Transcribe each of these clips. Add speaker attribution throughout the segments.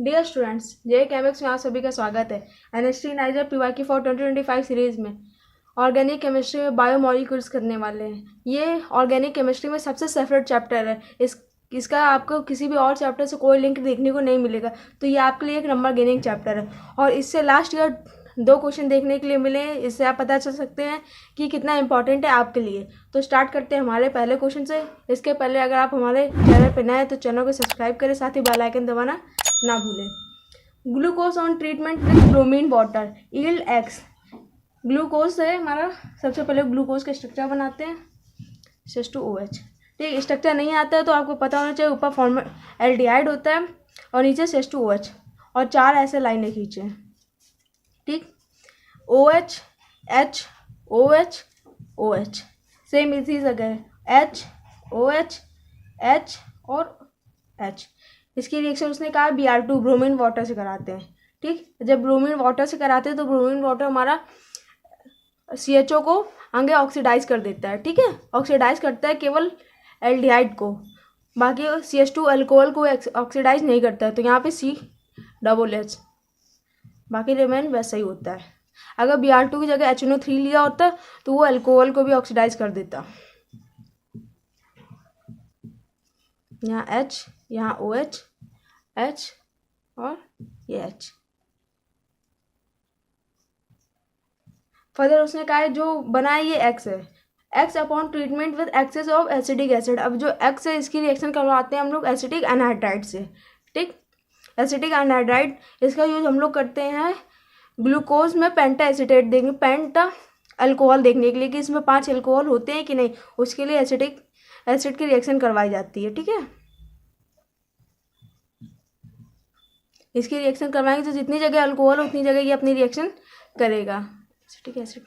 Speaker 1: Dear students, जे केमिक्स में आप सभी का स्वागत है। NST niger PYQ for 2025 series में ऑर्गेनिक केमिस्ट्री में बायोमॉलिक्यूल्स करने वाले हैं। ये ऑर्गेनिक केमिस्ट्री में सबसे सेपरेट चैप्टर है। इसका आपको किसी भी और चैप्टर से कोई लिंक देखने को नहीं मिलेगा, तो ये आपके लिए एक नंबर गेनिंग चैप्टर है। और इससे लास्ट ईयर 2 क्वेश्चन देखने के लिए मिले हैं। इससे आप पता चल सकते हैं कि कितना इंपॉर्टेंट है आपके लिए। तो स्टार्ट करते हैं हमारे पहले क्वेश्चन से। इसके पहले अगर आप हमारे चैनल पर नए हैं तो चैनल को सब्सक्राइब करें, साथ ही बेल आइकन दबाना ना भूलें। Glucose on treatment with bromine water yield x. Glucose है हमारा। सबसे पहले ग्लूकोज का स्ट्रक्चर बनाते हैं, CH2OH। ठीक, स्ट्रक्चर नहीं आता है तो आपको पता होना चाहिए। ऊपर फॉर्म एल्डिहाइड होता है और नीचे CH2OH और 4 ऐसे लाइनें खींचे। ठीक, OH H OH OH same इसी जगह है, H OH H और H। इसकी रिएक्शन उसने कहा Br2 ब्रोमीन वाटर से कराते हैं। ठीक, जब ब्रोमीन वाटर से कराते हैं तो ब्रोमीन वाटर हमारा CHO को आगे ऑक्सीडाइज कर देता है। ठीक है, ऑक्सीडाइज करता है केवल एल्डिहाइड को, बाकी CH2 अल्कोहल को ऑक्सीडाइज नहीं करता है। तो यहाँ पे CH, बाकी रिमेन वैसा ही होता है। अगर Br2 की जगह HNO3 लिया होता तो वो अल्कोहल को भी ऑक्सीडाइज कर देता। यहाँ H, यहाँ OH H और ये H। फर्दर उसने कहा है जो बना है ये X है। X upon treatment with excess of acidic acid. अब जो X है इसकी रिएक्शन करवाते हैं हम लोग एसिटिक एनहाइड्राइड से। ठीक, एसिटिक एनहाइड्राइड इसका यूज हम लोग करते हैं ग्लूकोज में पेंटा एसीटेट देखने, पेंटा अल्कोहल देखने के लिए कि इसमें 5 अल्कोहल होते हैं कि नहीं। उसके लिए एसिटिक एसिड की रिएक्शन करवाई जाती है। ठीक है, इसकी रिएक्शन करवाएंगे तो जितनी जगह अल्कोहल उतनी जगह ये अपनी रिएक्शन करेगा। एसिटिक एसिड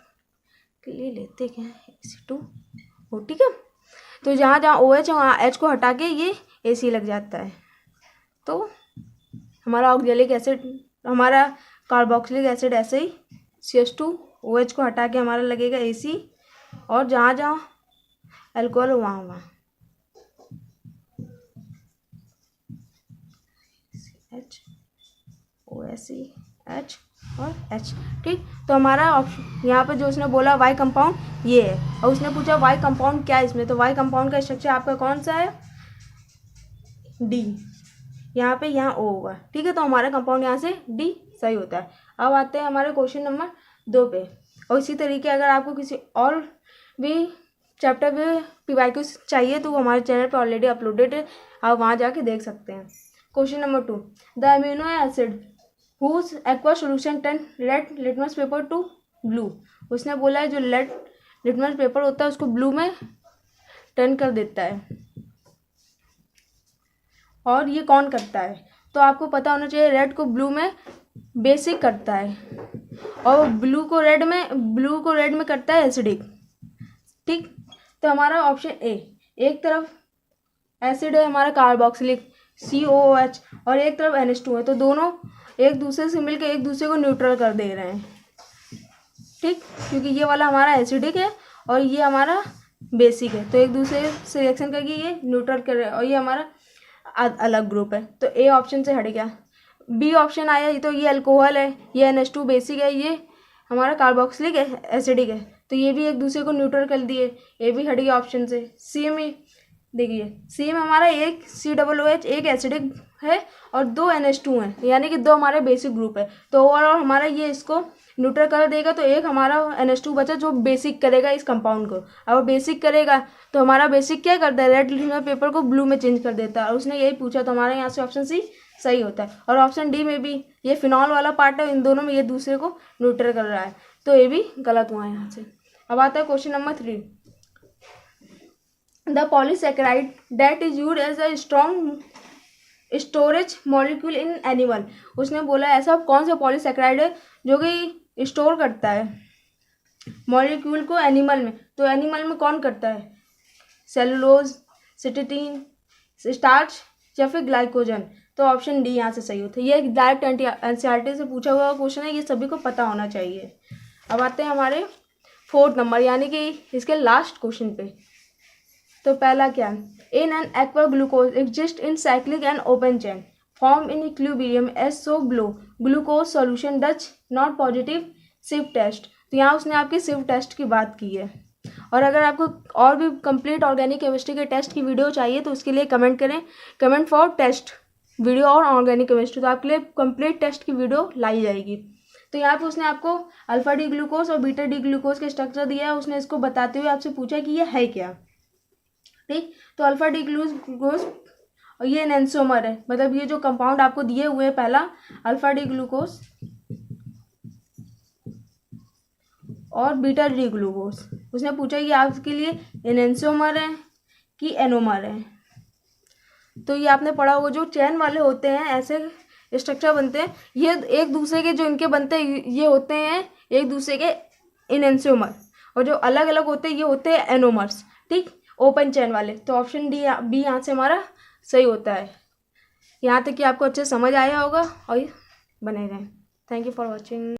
Speaker 1: के लिए लेते क्या है Ac2O। ठीक है, तो जहाँ जहाँ OH है वहाँ H को हटा के ये AC लग जाता है। तो हमारा ऑक्जेलिक एसिड, हमारा कार्बोक्सिलिक एसिड ऐसे ही CH2OH को हटा के हमारा लगेगा AC, और जहाँ जहाँ अल्कोहल वहाँ वहाँ H OSC H और H। ठीक, तो हमारा ऑप्शन यहाँ पे जो उसने बोला वाई कंपाउंड ये है, और उसने पूछा वाई कंपाउंड क्या है इसमें। तो वाई कंपाउंड का स्ट्रक्चर आपका कौन सा है, D। यहाँ पे यहाँ O होगा। ठीक है, तो हमारा कंपाउंड यहाँ से D सही होता है। अब आते हैं हमारे क्वेश्चन नंबर 2 पे। और इसी तरीके अगर आपको किसी और भी चैप्टर पे PYQ चाहिए तो वो हमारे चैनल पे ऑलरेडी अपलोडेड है, आप वहाँ जाके देख सकते हैं। Question number 2, the amino acid whose aqueous solution turn red litmus paper to blue। उसने बोला है जो रेड लिटमस पेपर होता है उसको ब्लू में टर्न कर देता है। और ये कौन करता है, तो आपको पता होना चाहिए रेड को ब्लू में बेसिक करता है, और ब्लू को रेड में करता है एसिडिक। ठीक, तो हमारा ऑप्शन ए, एक तरफ एसिड है हमारा कार्बोक्सिलिक COOH और एक तरफ NH2 है, तो दोनों एक दूसरे से मिलकर एक दूसरे को न्यूट्रल कर दे रहे हैं। ठीक, क्योंकि ये वाला हमारा एसिडिक है और ये हमारा बेसिक है, तो एक दूसरे से रिएक्शन करके ये न्यूट्रल कर रहे हैं, और ये हमारा अलग ग्रुप है। तो ए ऑप्शन से हट गया। बी ऑप्शन आया, तो ये अल्कोहल है, ये NH2 बेसिक है, ये हमारा कार्बोक्सिलिक एसिडिक है, तो ये भी एक दूसरे को न्यूट्रल कर दिए, ये भी हट गया ऑप्शन से। सी में देखिए, सी में हमारा एक COOH एक एसिडिक है और 2 NH2 हैं, यानी कि 2 हमारे बेसिक ग्रुप है। तो ओवरऑल हमारा ये इसको न्यूट्रल कर देगा, तो एक हमारा NH2 बचा जो बेसिक करेगा इस कंपाउंड को। अब बेसिक करेगा तो हमारा बेसिक क्या करता है, रेड लिटमस पेपर को ब्लू में चेंज कर देता है, और उसने यही पूछा, तो हमारे यहाँ से ऑप्शन सी सही होता है। और ऑप्शन डी में भी ये फिनॉल वाला पार्ट है, इन दोनों में ये दूसरे को न्यूट्रल कर रहा है, तो ये भी गलत हुआ है यहाँ से। अब आता है question number 3, the polysaccharide that is used as a strong storage molecule in animal. उसने बोला ऐसा कौन सा पॉलीसेकेराइड है जो कि स्टोर करता है मॉलिक्यूल को एनिमल में। तो एनिमल में कौन करता है, सेलुलोज, सिटिटीन, स्टार्च या फिर ग्लाइकोजन। तो ऑप्शन डी यहाँ से सही होता है। ये डायरेक्ट NCERT से पूछा हुआ क्वेश्चन है, ये सभी को पता होना चाहिए। अब आते हैं हमारे 4th नंबर, यानी कि इसके लास्ट क्वेश्चन पे। तो पहला क्या है, in an aqua glucose exist in cyclic and open chain. Form in equilibrium as so below, glucose solution does not positive सिव टेस्ट। तो यहाँ उसने आपके सिव टेस्ट की बात की है। और अगर आपको और भी कंप्लीट ऑर्गेनिक केमिस्ट्री के टेस्ट की वीडियो चाहिए तो उसके लिए कमेंट करें, कमेंट फॉर टेस्ट वीडियो और ऑर्गेनिक केमिस्ट्री, तो आपके लिए कंप्लीट टेस्ट की वीडियो लाई जाएगी। तो यहाँ पे उसने आपको अल्फा डी ग्लूकोज और बीटा डी ग्लूकोज के स्ट्रक्चर दिया है, उसने इसको बताते हुए आपसे पूछा कि ये है क्या। ठीक, तो अल्फा डी ग्लूकोज और ये एनेंसोमर है, मतलब ये जो कंपाउंड आपको दिए हुए हैं, पहला अल्फा डी ग्लूकोज और बीटा डी ग्लूकोज, उसने पूछा कि आपके लिए एनेंसोमर है कि एनोमर है। तो ये आपने पढ़ा होगा, जो चैन वाले होते हैं ऐसे स्ट्रक्चर बनते हैं, ये एक दूसरे के जो इनके बनते हैं ये होते हैं एक दूसरे के एनेंसोमर, और जो अलग अलग होते हैं ये होते हैं एनोमर्स। ठीक, ओपन चैन वाले। तो ऑप्शन डी बी यहाँ से हमारा सही होता है। यहाँ तक कि आपको अच्छे समझ आया होगा और बने रहें। Thank you for watching.